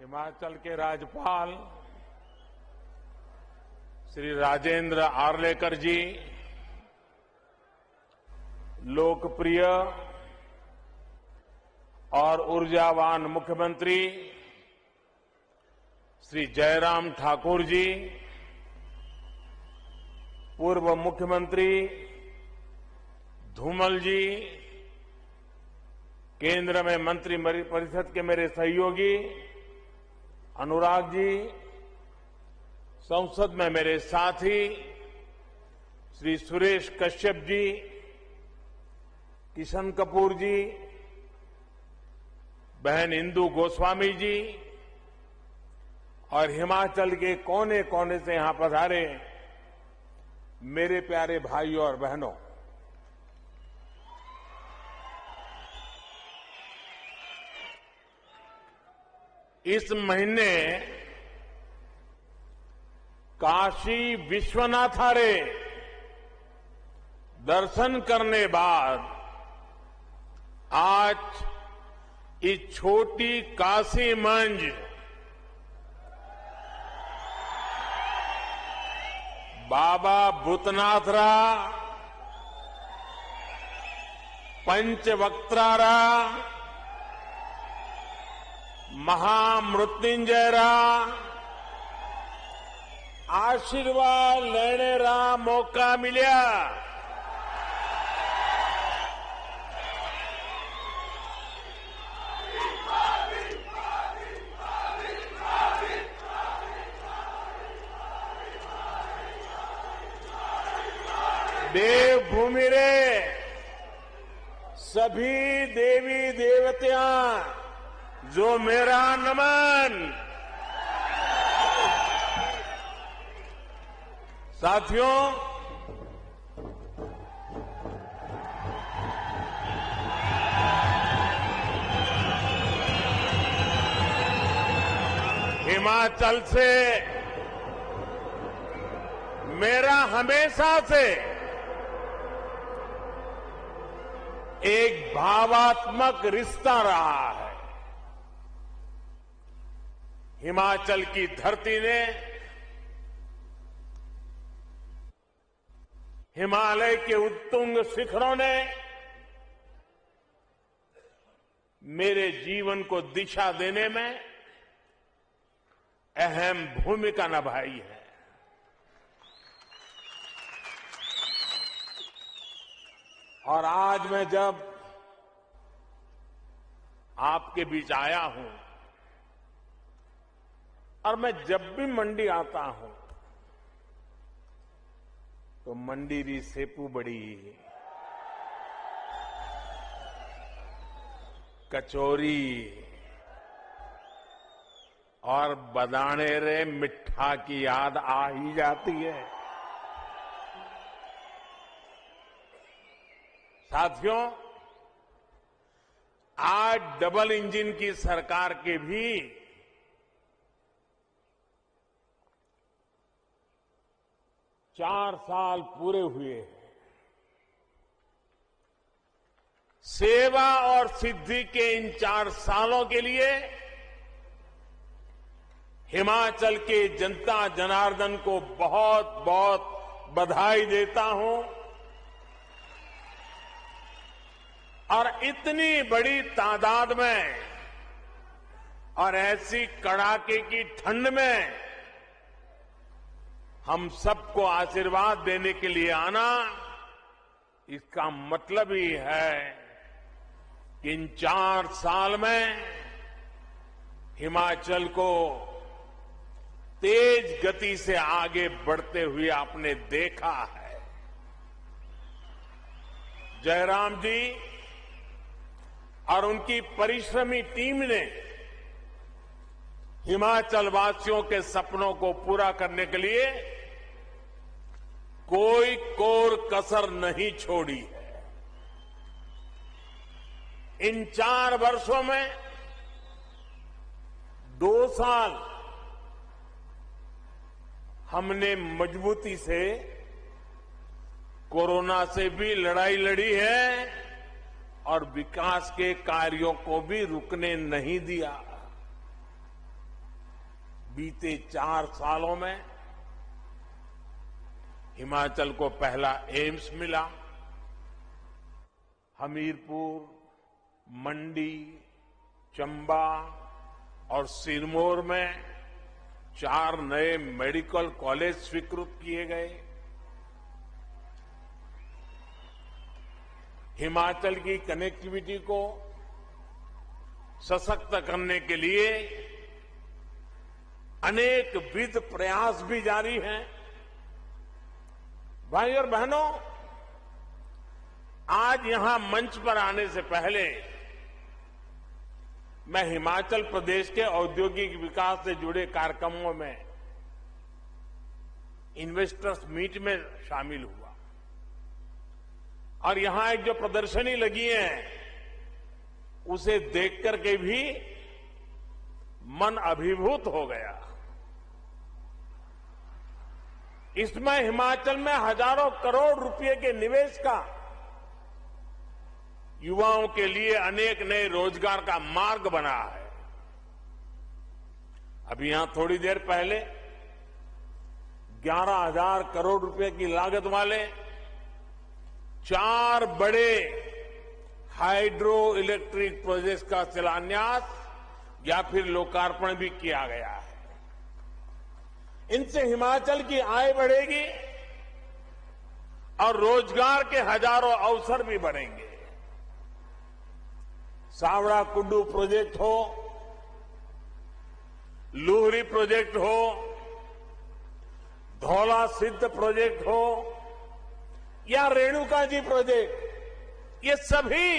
हिमाचल के राज्यपाल श्री राजेंद्र आर्लेकर जी, लोकप्रिय और ऊर्जावान मुख्यमंत्री श्री जयराम ठाकुर जी, पूर्व मुख्यमंत्री धूमल जी, केंद्र में मंत्रिपरिषद के मेरे सहयोगी अनुराग जी, संसद में मेरे साथी श्री सुरेश कश्यप जी, किशन कपूर जी, बहन इंदु गोस्वामी जी और हिमाचल के कोने कोने से यहां पधारे मेरे प्यारे भाइयों और बहनों, इस महीने काशी विश्वनाथ आर्य दर्शन करने बाद आज इस छोटी काशी मंज बाबा भूतनाथरा, पंचवक्त्रारा, महामृत्युंजयरा आशीर्वाद लेने रा मौका मिलिया। देवभूमि रे सभी देवी देवतियां जो मेरा नमन। साथियों, हिमाचल से मेरा हमेशा से एक भावात्मक रिश्ता रहा है। हिमाचल की धरती ने, हिमालय के उत्तुंग शिखरों ने मेरे जीवन को दिशा देने में अहम भूमिका निभाई है। और आज मैं जब आपके बीच आया हूं और मैं जब भी मंडी आता हूं तो मंडी री सेपू बड़ी, कचौरी और बदाने रे मिठा की याद आ ही जाती है। साथियों, आज डबल इंजन की सरकार के भी 4 साल पूरे हुए हैं। सेवा और सिद्धि के इन 4 सालों के लिए हिमाचल के जनता जनार्दन को बहुत बहुत बधाई देता हूं। और इतनी बड़ी तादाद में और ऐसी कड़ाके की ठंड में हम सबको आशीर्वाद देने के लिए आना, इसका मतलब ही है कि इन 4 साल में हिमाचल को तेज गति से आगे बढ़ते हुए आपने देखा है। जयराम जी और उनकी परिश्रमी टीम ने हिमाचल वासियों के सपनों को पूरा करने के लिए कोई कोर कसर नहीं छोड़ी है। इन 4 वर्षों में 2 साल हमने मजबूती से कोरोना से भी लड़ाई लड़ी है और विकास के कार्यों को भी रुकने नहीं दिया। बीते 4 सालों में हिमाचल को पहला एम्स मिला। हमीरपुर, मंडी, चंबा और सिरमौर में 4 नए मेडिकल कॉलेज स्वीकृत किए गए। हिमाचल की कनेक्टिविटी को सशक्त करने के लिए अनेक विध प्रयास भी जारी हैं। भाई और बहनों, आज यहां मंच पर आने से पहले मैं हिमाचल प्रदेश के औद्योगिक विकास से जुड़े कार्यक्रमों में इन्वेस्टर्स मीट में शामिल हुआ और यहां एक जो प्रदर्शनी लगी है उसे देख करके भी मन अभिभूत हो गया। इसमें हिमाचल में हजारों करोड़ रुपए के निवेश का, युवाओं के लिए अनेक नए रोजगार का मार्ग बना है। अभी यहां थोड़ी देर पहले 11,000 करोड़ रुपए की लागत वाले 4 बड़े हाइड्रो इलेक्ट्रिक प्रोजेक्ट्स का शिलान्यास या फिर लोकार्पण भी किया गया है। इनसे हिमाचल की आय बढ़ेगी और रोजगार के हजारों अवसर भी बढ़ेंगे। सावड़ा कुड्डू प्रोजेक्ट हो, लूहरी प्रोजेक्ट हो, धौला सिद्ध प्रोजेक्ट हो या रेणुका जी प्रोजेक्ट, ये सभी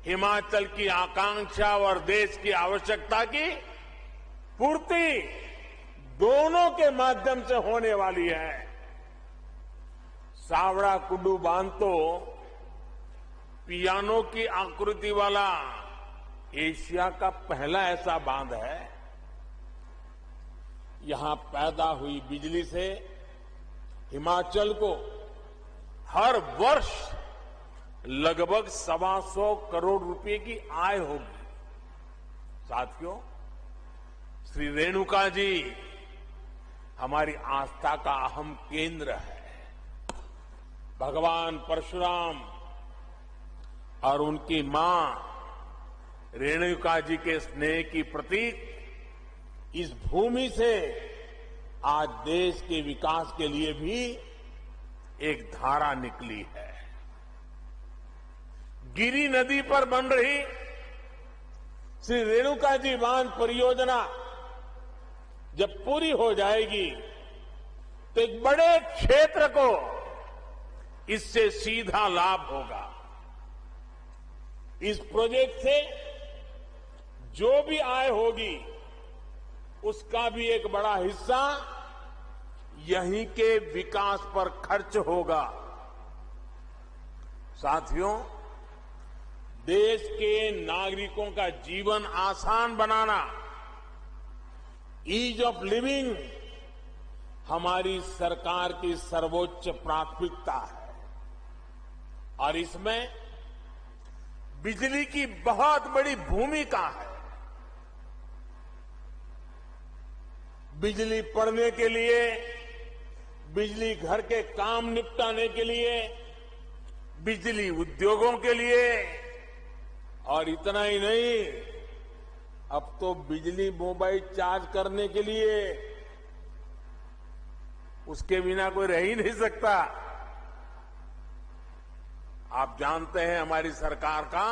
हिमाचल की आकांक्षा और देश की आवश्यकता की पूर्ति दोनों के माध्यम से होने वाली है। सावड़ा कुड्डू बांध तो पियानो की आकृति वाला एशिया का पहला ऐसा बांध है। यहां पैदा हुई बिजली से हिमाचल को हर वर्ष लगभग 125 करोड़ रुपए की आय होगी। साथियों, श्री रेणुका जी हमारी आस्था का अहम केंद्र है। भगवान परशुराम और उनकी मां रेणुका जी के स्नेह की प्रतीक इस भूमि से आज देश के विकास के लिए भी एक धारा निकली है। गिरी नदी पर बन रही श्री रेणुका जी बांध परियोजना जब पूरी हो जाएगी तो एक बड़े क्षेत्र को इससे सीधा लाभ होगा। इस प्रोजेक्ट से जो भी आय होगी उसका भी एक बड़ा हिस्सा यहीं के विकास पर खर्च होगा। साथियों, देश के नागरिकों का जीवन आसान बनाना, ईज ऑफ लिविंग हमारी सरकार की सर्वोच्च प्राथमिकता है और इसमें बिजली की बहुत बड़ी भूमिका है। बिजली पड़ने के लिए, बिजली घर के काम निपटाने के लिए, बिजली उद्योगों के लिए और इतना ही नहीं, अब तो बिजली मोबाइल चार्ज करने के लिए, उसके बिना कोई रह ही नहीं सकता। आप जानते हैं हमारी सरकार का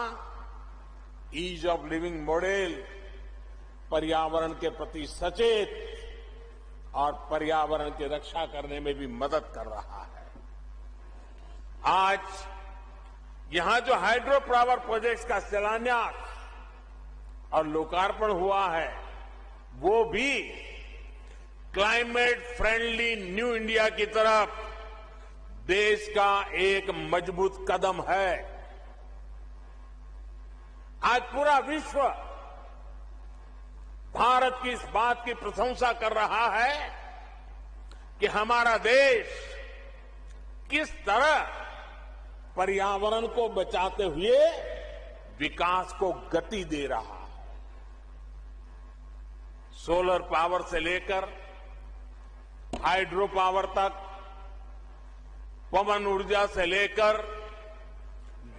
ईज ऑफ लिविंग मॉडल पर्यावरण के प्रति सचेत और पर्यावरण की रक्षा करने में भी मदद कर रहा है। आज यहां जो हाइड्रो पावर प्रोजेक्ट्स का शिलान्यास और लोकार्पण हुआ है वो भी क्लाइमेट फ्रेंडली न्यू इंडिया की तरफ देश का एक मजबूत कदम है। आज पूरा विश्व भारत की इस बात की प्रशंसा कर रहा है कि हमारा देश किस तरह पर्यावरण को बचाते हुए विकास को गति दे रहा है। सोलर पावर से लेकर हाइड्रो पावर तक, पवन ऊर्जा से लेकर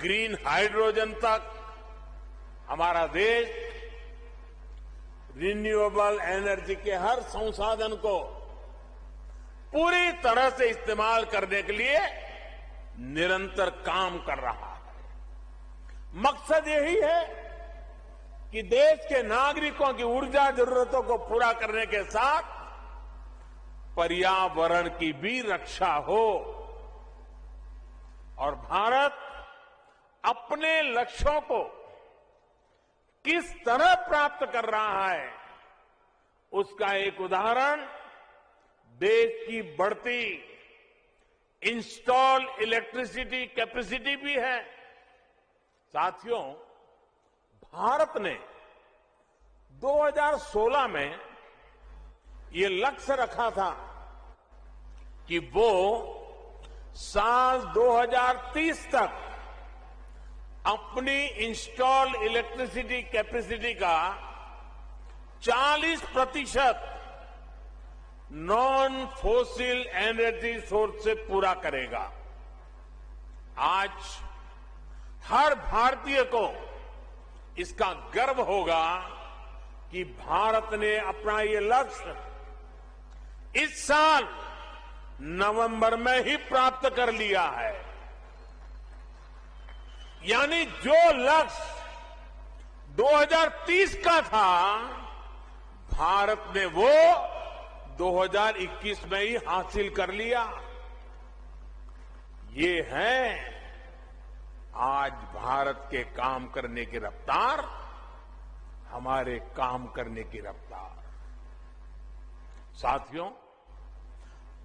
ग्रीन हाइड्रोजन तक हमारा देश रिन्यूएबल एनर्जी के हर संसाधन को पूरी तरह से इस्तेमाल करने के लिए निरंतर काम कर रहा है। मकसद यही है कि देश के नागरिकों की ऊर्जा जरूरतों को पूरा करने के साथ पर्यावरण की भी रक्षा हो और भारत अपने लक्ष्यों को किस तरह प्राप्त कर रहा है उसका एक उदाहरण देश की बढ़ती इंस्टॉल इलेक्ट्रिसिटी कैपेसिटी भी है। साथियों, भारत ने 2016 में ये लक्ष्य रखा था कि वो साल 2030 तक अपनी इंस्टॉल इलेक्ट्रिसिटी कैपेसिटी का 40% नॉन फोसिल एनर्जी सोर्स से पूरा करेगा। आज हर भारतीय को इसका गर्व होगा कि भारत ने अपना ये लक्ष्य इस साल नवंबर में ही प्राप्त कर लिया है। यानी जो लक्ष्य 2030 का था, भारत ने वो 2021 में ही हासिल कर लिया। ये है आज भारत के काम करने की रफ्तार, हमारे काम करने की रफ्तार। साथियों,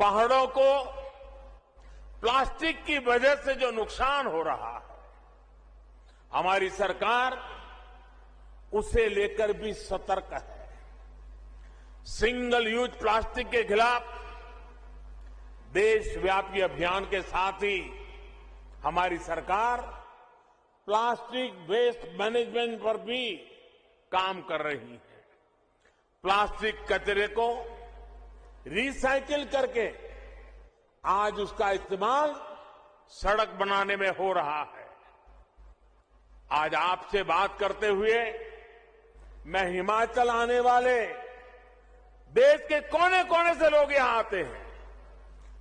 पहाड़ों को प्लास्टिक की वजह से जो नुकसान हो रहा है, हमारी सरकार उसे लेकर भी सतर्क है। सिंगल यूज प्लास्टिक के खिलाफ देशव्यापी अभियान के साथ ही हमारी सरकार प्लास्टिक वेस्ट मैनेजमेंट पर भी काम कर रही है। प्लास्टिक कचरे को रिसाइकिल करके आज उसका इस्तेमाल सड़क बनाने में हो रहा है। आज आपसे बात करते हुए मैं हिमाचल आने वाले देश के कोने कोने से लोग यहां आते हैं।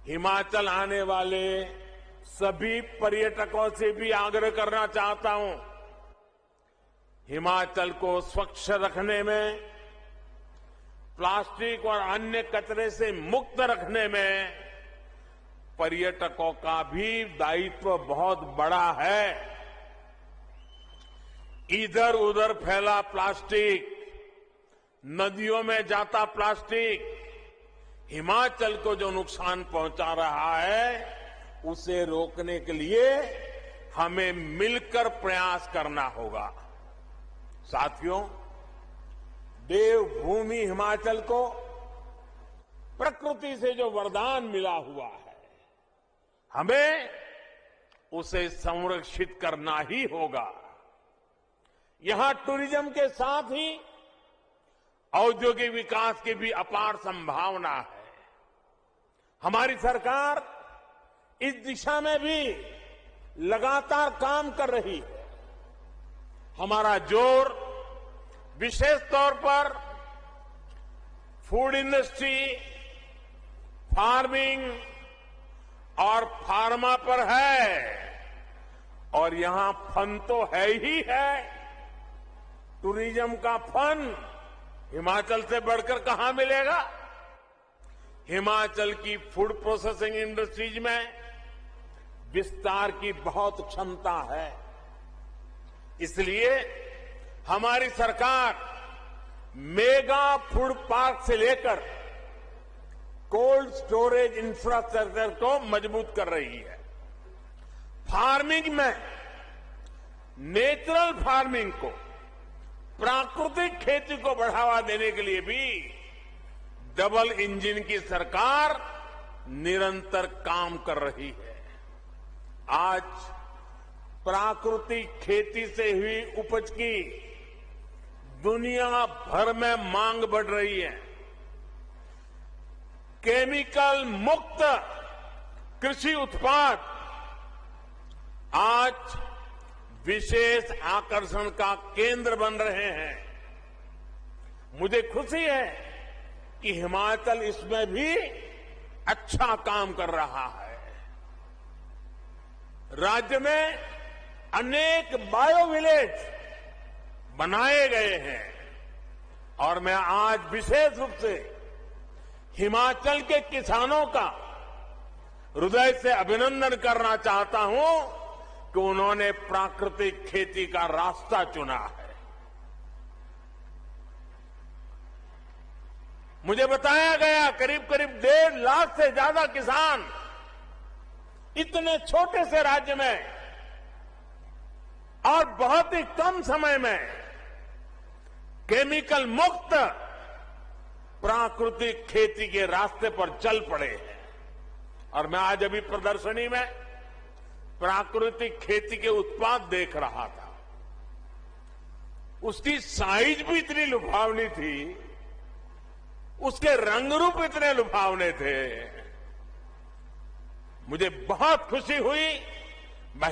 हिमाचल आने वाले सभी पर्यटकों से भी आग्रह करना चाहता हूं, हिमाचल को स्वच्छ रखने में, प्लास्टिक और अन्य कचरे से मुक्त रखने में पर्यटकों का भी दायित्व बहुत बड़ा है। इधर उधर फैला प्लास्टिक, नदियों में जाता प्लास्टिक हिमाचल को जो नुकसान पहुंचा रहा है, उसे रोकने के लिए हमें मिलकर प्रयास करना होगा। साथियों, देवभूमि हिमाचल को प्रकृति से जो वरदान मिला हुआ है, हमें उसे संरक्षित करना ही होगा। यहां टूरिज्म के साथ ही औद्योगिक विकास की भी अपार संभावना है। हमारी सरकार इस दिशा में भी लगातार काम कर रही है। हमारा जोर विशेष तौर पर फूड इंडस्ट्री, फार्मिंग और फार्मा पर है, और यहां फन तो है ही है। टूरिज्म का फन हिमाचल से बढ़कर कहां मिलेगा। हिमाचल की फूड प्रोसेसिंग इंडस्ट्रीज में विस्तार की बहुत क्षमता है। इसलिए हमारी सरकार मेगा फूड पार्क से लेकर कोल्ड स्टोरेज इंफ्रास्ट्रक्चर को मजबूत कर रही है। फार्मिंग में नेचुरल फार्मिंग को, प्राकृतिक खेती को बढ़ावा देने के लिए भी डबल इंजन की सरकार निरंतर काम कर रही है। आज प्राकृतिक खेती से हुई उपज की दुनिया भर में मांग बढ़ रही है। केमिकल मुक्त कृषि उत्पाद आज विशेष आकर्षण का केंद्र बन रहे हैं। मुझे खुशी है कि हिमाचल इसमें भी अच्छा काम कर रहा है। राज्य में अनेक बायो विलेज बनाए गए हैं और मैं आज विशेष रूप से हिमाचल के किसानों का हृदय से अभिनंदन करना चाहता हूं कि उन्होंने प्राकृतिक खेती का रास्ता चुना है। मुझे बताया गया करीब 1.5 लाख से ज्यादा किसान इतने छोटे से राज्य में और बहुत ही कम समय में केमिकल मुक्त प्राकृतिक खेती के रास्ते पर चल पड़े हैं। और मैं आज अभी प्रदर्शनी में प्राकृतिक खेती के उत्पाद देख रहा था। उसकी साइज भी इतनी लुभावनी थी, उसके रंग रूप इतने लुभावने थे। मुझे बहुत खुशी हुई। मैं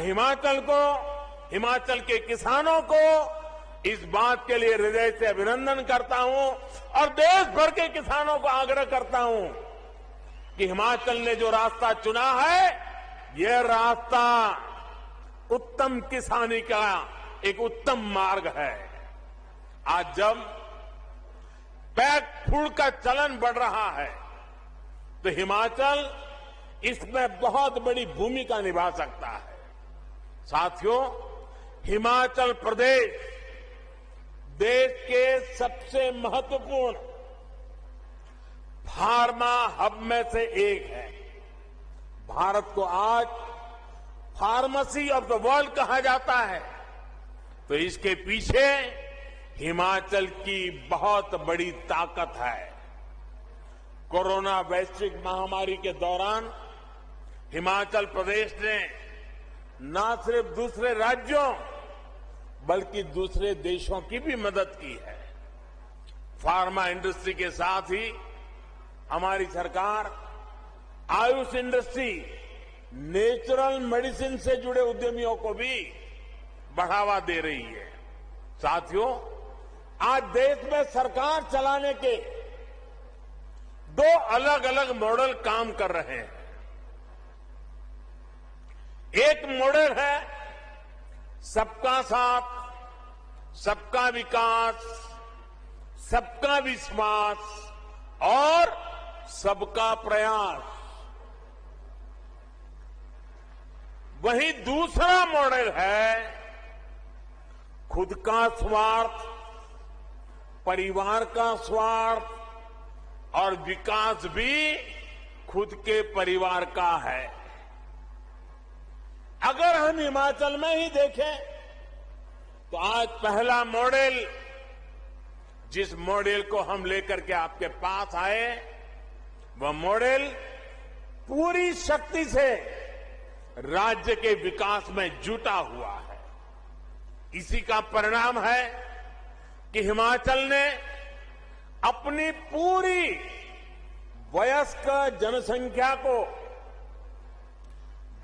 हिमाचल के किसानों को इस बात के लिए हृदय से अभिनंदन करता हूं और देश भर के किसानों को आग्रह करता हूं कि हिमाचल ने जो रास्ता चुना है, यह रास्ता उत्तम किसानी का एक उत्तम मार्ग है। आज जब पैक फूड का चलन बढ़ रहा है तो हिमाचल इसमें बहुत बड़ी भूमिका निभा सकता है। साथियों, हिमाचल प्रदेश देश के सबसे महत्वपूर्ण फार्मा हब में से एक है। भारत को आज फार्मेसी ऑफ द वर्ल्ड कहा जाता है, तो इसके पीछे हिमाचल की बहुत बड़ी ताकत है। कोरोना वैश्विक महामारी के दौरान हिमाचल प्रदेश ने न सिर्फ दूसरे राज्यों बल्कि दूसरे देशों की भी मदद की है। फार्मा इंडस्ट्री के साथ ही हमारी सरकार आयुष इंडस्ट्री, नेचुरल मेडिसिन से जुड़े उद्यमियों को भी बढ़ावा दे रही है। साथियों, आज देश में सरकार चलाने के 2 अलग अलग मॉडल काम कर रहे हैं। एक मॉडल है सबका साथ, सबका विकास, सबका विश्वास और सबका प्रयास। वहीं दूसरा मॉडल है खुद का स्वार्थ, परिवार का स्वार्थ और विकास भी खुद के परिवार का है। अगर हम हिमाचल में ही देखें तो आज पहला मॉडल, जिस मॉडल को हम लेकर के आपके पास आए, वह मॉडल पूरी शक्ति से राज्य के विकास में जुटा हुआ है। इसी का परिणाम है कि हिमाचल ने अपनी पूरी वयस्क जनसंख्या को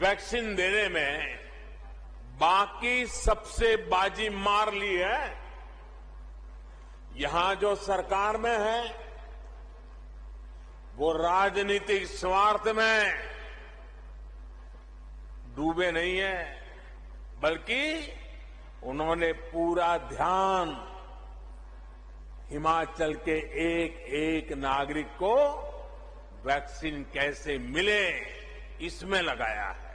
वैक्सीन देने में बाकी सबसे बाजी मार ली है। यहां जो सरकार में है वो राजनीतिक स्वार्थ में डूबे नहीं है, बल्कि उन्होंने पूरा ध्यान हिमाचल के एक एक नागरिक को वैक्सीन कैसे मिले इसमें लगाया है।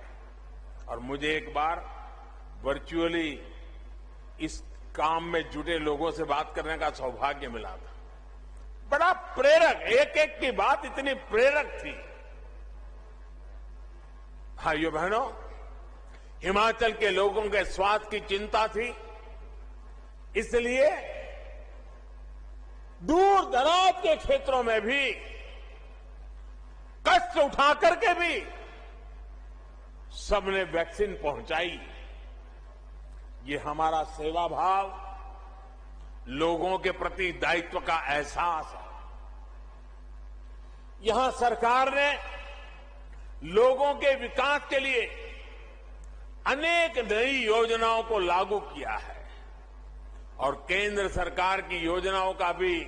और मुझे एक बार वर्चुअली इस काम में जुटे लोगों से बात करने का सौभाग्य मिला था। बड़ा प्रेरक, एक एक की बात इतनी प्रेरक थी। भाइयों बहनों, हिमाचल के लोगों के स्वास्थ्य की चिंता थी, इसलिए दूर दराज के क्षेत्रों में भी कष्ट उठा करके भी सबने वैक्सीन पहुंचाई। ये हमारा सेवा भाव लोगों के प्रति दायित्व का एहसास है। यहां सरकार ने लोगों के विकास के लिए अनेक नई योजनाओं को लागू किया है और केंद्र सरकार की योजनाओं का भी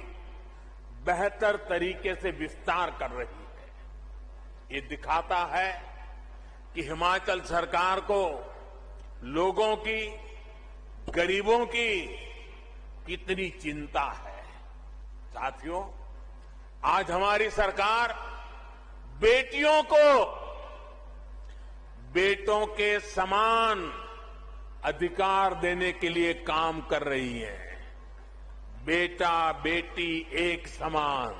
बेहतर तरीके से विस्तार कर रही है। ये दिखाता है कि हिमाचल सरकार को लोगों की, गरीबों की कितनी चिंता है। साथियों, आज हमारी सरकार बेटियों को बेटों के समान अधिकार देने के लिए काम कर रही है। बेटा बेटी एक समान,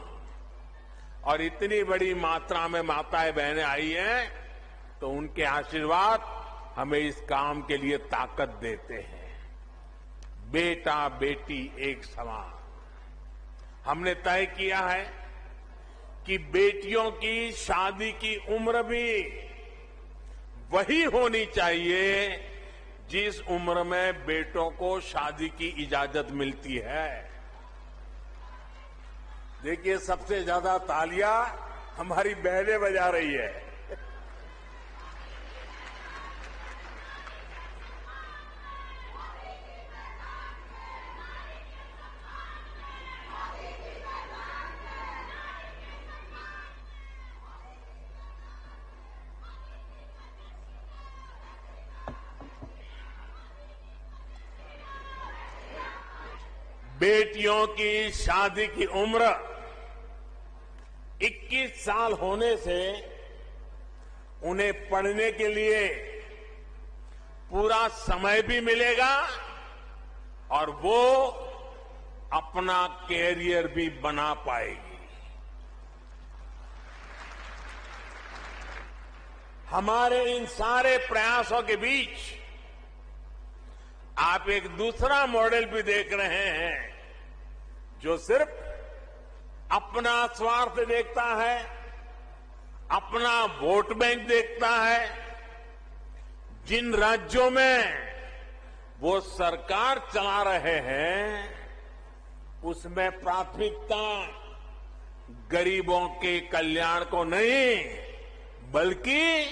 और इतनी बड़ी मात्रा में माताएं बहनें आई हैं तो उनके आशीर्वाद हमें इस काम के लिए ताकत देते हैं। बेटा बेटी एक समान। हमने तय किया है कि बेटियों की शादी की उम्र भी वही होनी चाहिए जिस उम्र में बेटों को शादी की इजाजत मिलती है। देखिए, सबसे ज्यादा तालियां हमारी बहनें बजा रही है। बेटियों की शादी की उम्र 21 साल होने से उन्हें पढ़ने के लिए पूरा समय भी मिलेगा और वो अपना कैरियर भी बना पाएगी। हमारे इन सारे प्रयासों के बीच आप एक दूसरा मॉडल भी देख रहे हैं जो सिर्फ अपना स्वार्थ देखता है, अपना वोट बैंक देखता है। जिन राज्यों में वो सरकार चला रहे हैं उसमें प्राथमिकता गरीबों के कल्याण को नहीं बल्कि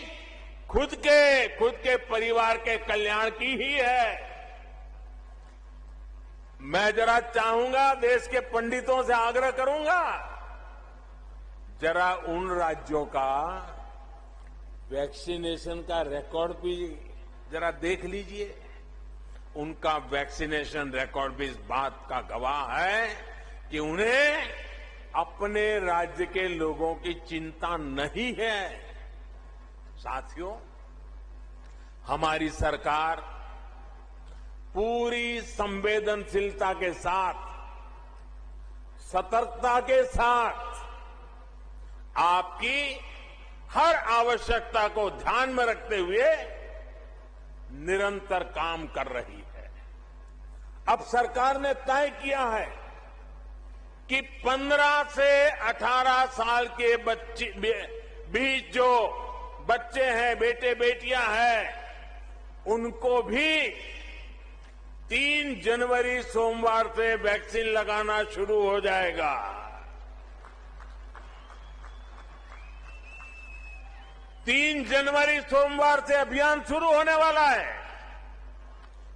खुद के परिवार के कल्याण की ही है। मैं जरा चाहूंगा, देश के पंडितों से आग्रह करूंगा, जरा उन राज्यों का वैक्सीनेशन का रिकॉर्ड भी जरा देख लीजिए। उनका वैक्सीनेशन रिकॉर्ड भी इस बात का गवाह है कि उन्हें अपने राज्य के लोगों की चिंता नहीं है। साथियों, हमारी सरकार पूरी संवेदनशीलता के साथ, सतर्कता के साथ आपकी हर आवश्यकता को ध्यान में रखते हुए निरंतर काम कर रही है। अब सरकार ने तय किया है कि 15 से 18 साल के बीच जो बच्चे हैं, बेटे बेटियां हैं, उनको भी 3 जनवरी सोमवार से वैक्सीन लगाना शुरू हो जाएगा। 3 जनवरी सोमवार से अभियान शुरू होने वाला है।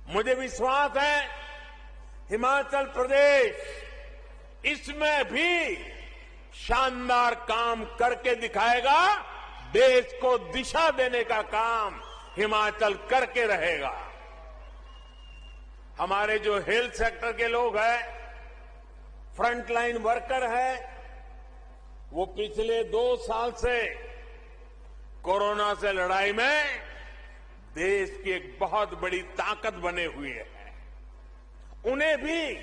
मुझे विश्वास है हिमाचल प्रदेश इसमें भी शानदार काम करके दिखाएगा। देश को दिशा देने का काम हिमाचल करके रहेगा। हमारे जो हेल्थ सेक्टर के लोग हैं, फ्रंटलाइन वर्कर हैं, वो पिछले 2 साल से कोरोना से लड़ाई में देश की एक बहुत बड़ी ताकत बने हुए हैं। उन्हें भी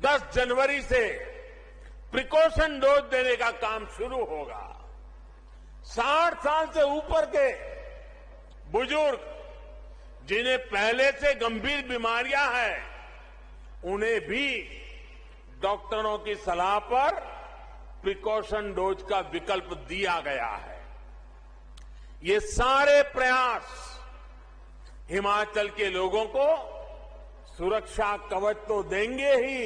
10 जनवरी से प्रिकॉशन डोज देने का काम शुरू होगा। 60 साल से ऊपर के बुजुर्ग जिन्हें पहले से गंभीर बीमारियां हैं, उन्हें भी डॉक्टरों की सलाह पर प्रिकॉशन डोज का विकल्प दिया गया है। ये सारे प्रयास हिमाचल के लोगों को सुरक्षा कवच तो देंगे ही,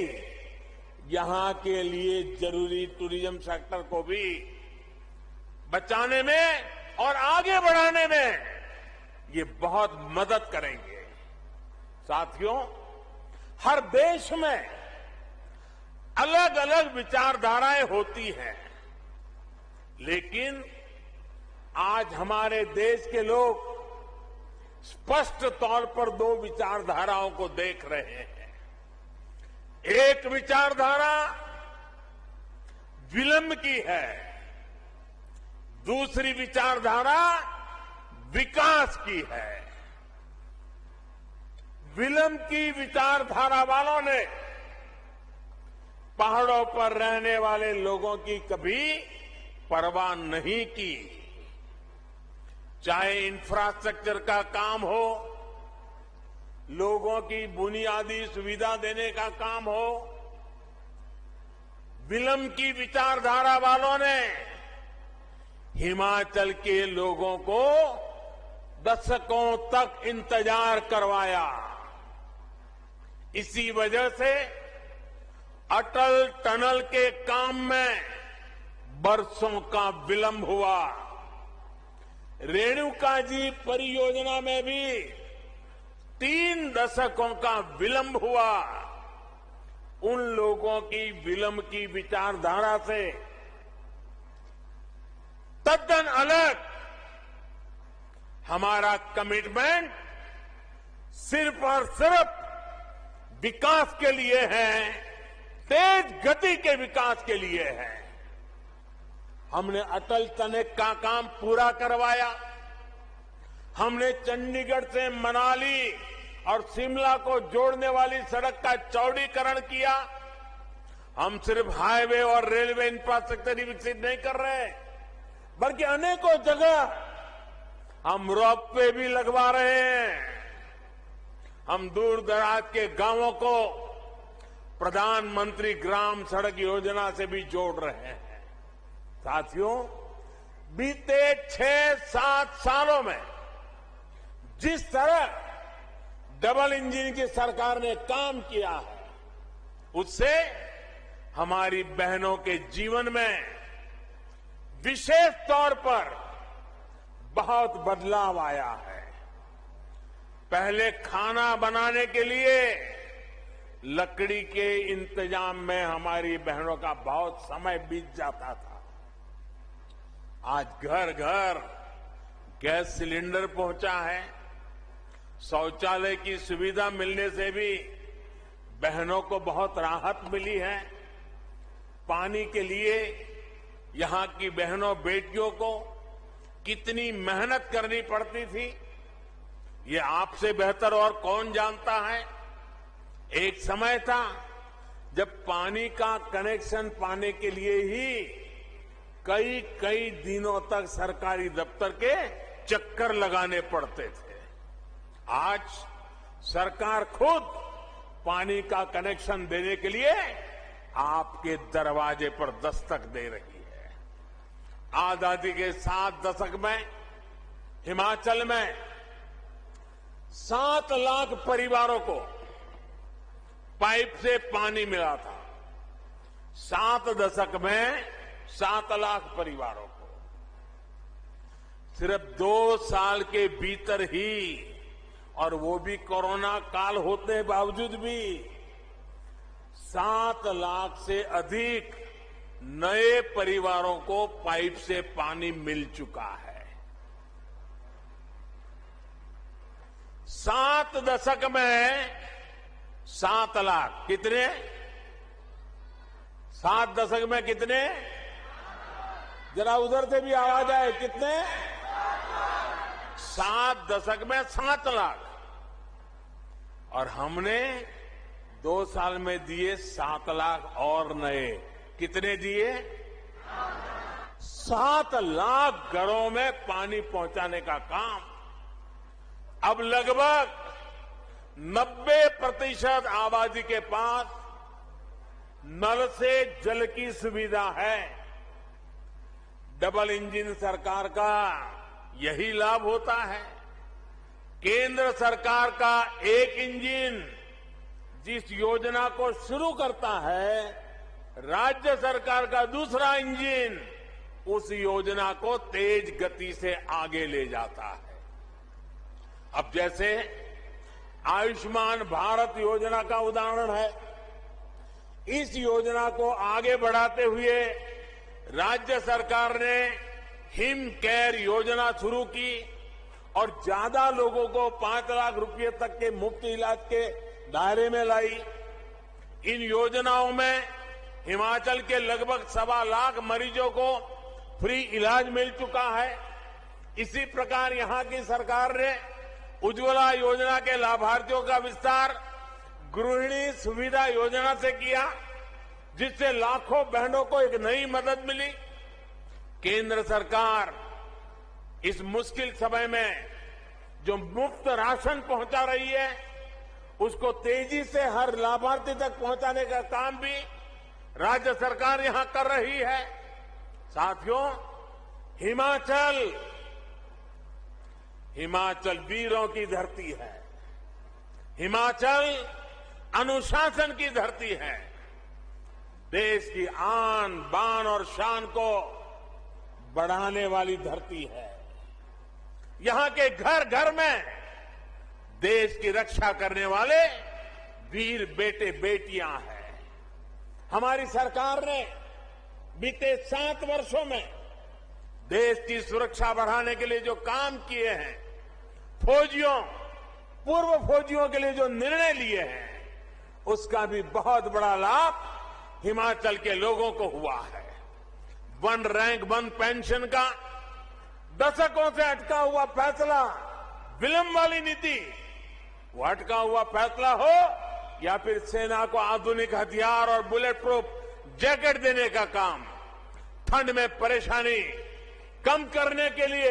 यहां के लिए जरूरी टूरिज्म सेक्टर को भी बचाने में और आगे बढ़ाने में ये बहुत मदद करेंगे। साथियों, हर देश में अलग अलग विचारधाराएं होती हैं, लेकिन आज हमारे देश के लोग स्पष्ट तौर पर दो विचारधाराओं को देख रहे हैं। एक विचारधारा विलंब की है, दूसरी विचारधारा विकास की है। विलंब की विचारधारा वालों ने पहाड़ों पर रहने वाले लोगों की कभी परवाह नहीं की, चाहे इंफ्रास्ट्रक्चर का काम हो, लोगों की बुनियादी सुविधा देने का काम हो। विलंब की विचारधारा वालों ने हिमाचल के लोगों को दशकों तक इंतजार करवाया। इसी वजह से अटल टनल के काम में बरसों का विलंब हुआ। रेणुका जी परियोजना में भी 3 दशकों का विलंब हुआ। उन लोगों की विलंब की विचारधारा से तद्दन अलग हमारा कमिटमेंट सिर्फ और सिर्फ विकास के लिए है, तेज गति के विकास के लिए है। हमने अटल टनल का काम पूरा करवाया। हमने चंडीगढ़ से मनाली और शिमला को जोड़ने वाली सड़क का चौड़ीकरण किया। हम सिर्फ हाईवे और रेलवे इंफ्रास्ट्रक्चर ही विकसित नहीं कर रहे, बल्कि अनेकों जगह हम रोपवे भी लगवा रहे हैं। हम दूर दराज के गांवों को प्रधानमंत्री ग्राम सड़क योजना से भी जोड़ रहे हैं। साथियों, बीते 6-7 सालों में जिस तरह डबल इंजन की सरकार ने काम किया है, उससे हमारी बहनों के जीवन में विशेष तौर पर बहुत बदलाव आया है। पहले खाना बनाने के लिए लकड़ी के इंतजाम में हमारी बहनों का बहुत समय बीत जाता था। आज घर घर गैस सिलेंडर पहुंचा है। शौचालय की सुविधा मिलने से भी बहनों को बहुत राहत मिली है। पानी के लिए यहां की बहनों बेटियों को कितनी मेहनत करनी पड़ती थी, ये आपसे बेहतर और कौन जानता है। एक समय था जब पानी का कनेक्शन पाने के लिए ही कई दिनों तक सरकारी दफ्तर के चक्कर लगाने पड़ते थे। आज सरकार खुद पानी का कनेक्शन देने के लिए आपके दरवाजे पर दस्तक दे रही है। आजादी के 7 दशक में हिमाचल में 7 लाख परिवारों को पाइप से पानी मिला था। 7 दशक में 7 लाख परिवारों को। सिर्फ 2 साल के भीतर ही, और वो भी कोरोना काल होते बावजूद भी, 7 लाख से अधिक नए परिवारों को पाइप से पानी मिल चुका है। 7 दशक में 7 लाख कितने? 7 दशक में कितने? जरा उधर से भी आवाज आए, कितने? 7 दशक में 7 लाख। और हमने 2 साल में दिए 7 लाख और नए। कितने दिए? 7 लाख घरों में पानी पहुंचाने का काम अब लगभग 90% आबादी के पास नल से जल की सुविधा है। डबल इंजन सरकार का यही लाभ होता है। केंद्र सरकार का एक इंजन जिस योजना को शुरू करता है, राज्य सरकार का दूसरा इंजन उस योजना को तेज गति से आगे ले जाता है। अब जैसे आयुष्मान भारत योजना का उदाहरण है, इस योजना को आगे बढ़ाते हुए राज्य सरकार ने हिम केयर योजना शुरू की और ज्यादा लोगों को 5 लाख रुपए तक के मुफ्त इलाज के दायरे में लाई। इन योजनाओं में हिमाचल के लगभग 1.25 लाख मरीजों को फ्री इलाज मिल चुका है। इसी प्रकार यहां की सरकार ने उज्ज्वला योजना के लाभार्थियों का विस्तार गृहिणी सुविधा योजना से किया, जिससे लाखों बहनों को एक नई मदद मिली। केंद्र सरकार इस मुश्किल समय में जो मुफ्त राशन पहुंचा रही है, उसको तेजी से हर लाभार्थी तक पहुंचाने का काम भी राज्य सरकार यहां कर रही है। साथियों, हिमाचल वीरों की धरती है। हिमाचल अनुशासन की धरती है। देश की आन बान और शान को बढ़ाने वाली धरती है। यहां के घर घर में देश की रक्षा करने वाले वीर बेटे बेटियां हैं। हमारी सरकार ने बीते 7 वर्षों में देश की सुरक्षा बढ़ाने के लिए जो काम किए हैं, पूर्व फौजियों के लिए जो निर्णय लिए हैं, उसका भी बहुत बड़ा लाभ हिमाचल के लोगों को हुआ है। 1 रैंक 1 पेंशन का दशकों से अटका हुआ फैसला, विलंब वाली नीति, वो अटका हुआ फैसला हो या फिर सेना को आधुनिक हथियार और बुलेट प्रूफ जैकेट देने का काम, ठंड में परेशानी कम करने के लिए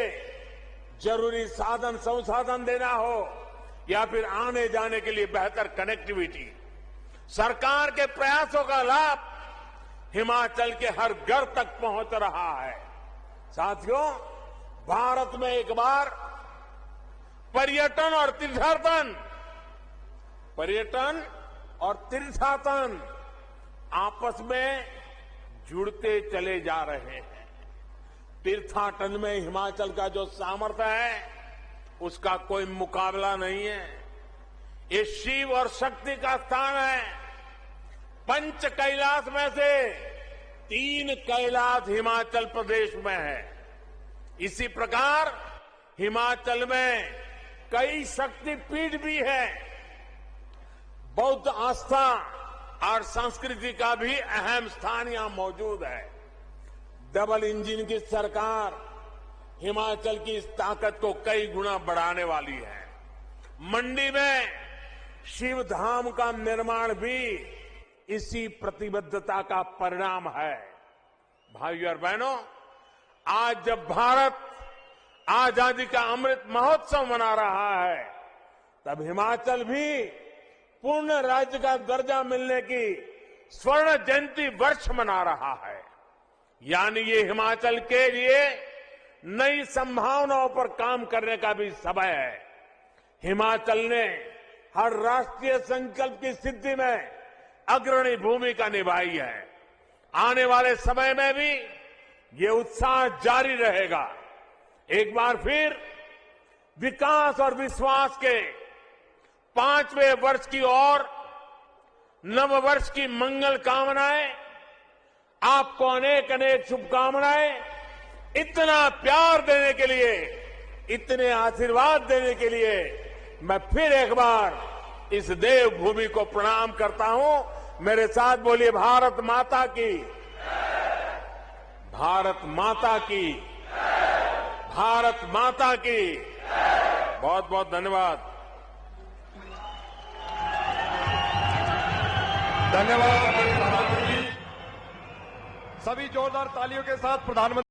जरूरी साधन संसाधन देना हो या फिर आने जाने के लिए बेहतर कनेक्टिविटी, सरकार के प्रयासों का लाभ हिमाचल के हर घर तक पहुंच रहा है। साथियों, भारत में एक बार पर्यटन और तीर्थाटन आपस में जुड़ते चले जा रहे हैं। तीर्थाटन में हिमाचल का जो सामर्थ्य है, उसका कोई मुकाबला नहीं है। ये शिव और शक्ति का स्थान है। 5 कैलाश में से 3 कैलाश हिमाचल प्रदेश में है। इसी प्रकार हिमाचल में कई शक्तिपीठ भी है। बौद्ध आस्था और संस्कृति का भी अहम स्थान यहां मौजूद है। डबल इंजन की सरकार हिमाचल की इस ताकत को कई गुना बढ़ाने वाली है। मंडी में शिव धाम का निर्माण भी इसी प्रतिबद्धता का परिणाम है। भाइयों और बहनों, आज जब भारत आजादी का अमृत महोत्सव मना रहा है, तब हिमाचल भी पूर्ण राज्य का दर्जा मिलने की स्वर्ण जयंती वर्ष मना रहा है। यानी ये हिमाचल के लिए नई संभावनाओं पर काम करने का भी समय है। हिमाचल ने हर राष्ट्रीय संकल्प की सिद्धि में अग्रणी भूमिका निभाई है। आने वाले समय में भी ये उत्साह जारी रहेगा। एक बार फिर विकास और विश्वास के 5वें वर्ष की ओर नव वर्ष की मंगल कामनाएं, आपको अनेक अनेक शुभकामनाएं। इतना प्यार देने के लिए, इतने आशीर्वाद देने के लिए मैं फिर एक बार इस देवभूमि को प्रणाम करता हूं। मेरे साथ बोलिए, भारत माता की, भारत माता की, भारत माता की। बहुत बहुत धन्यवाद। धन्यवाद। सभी जोरदार तालियों के साथ प्रधानमंत्री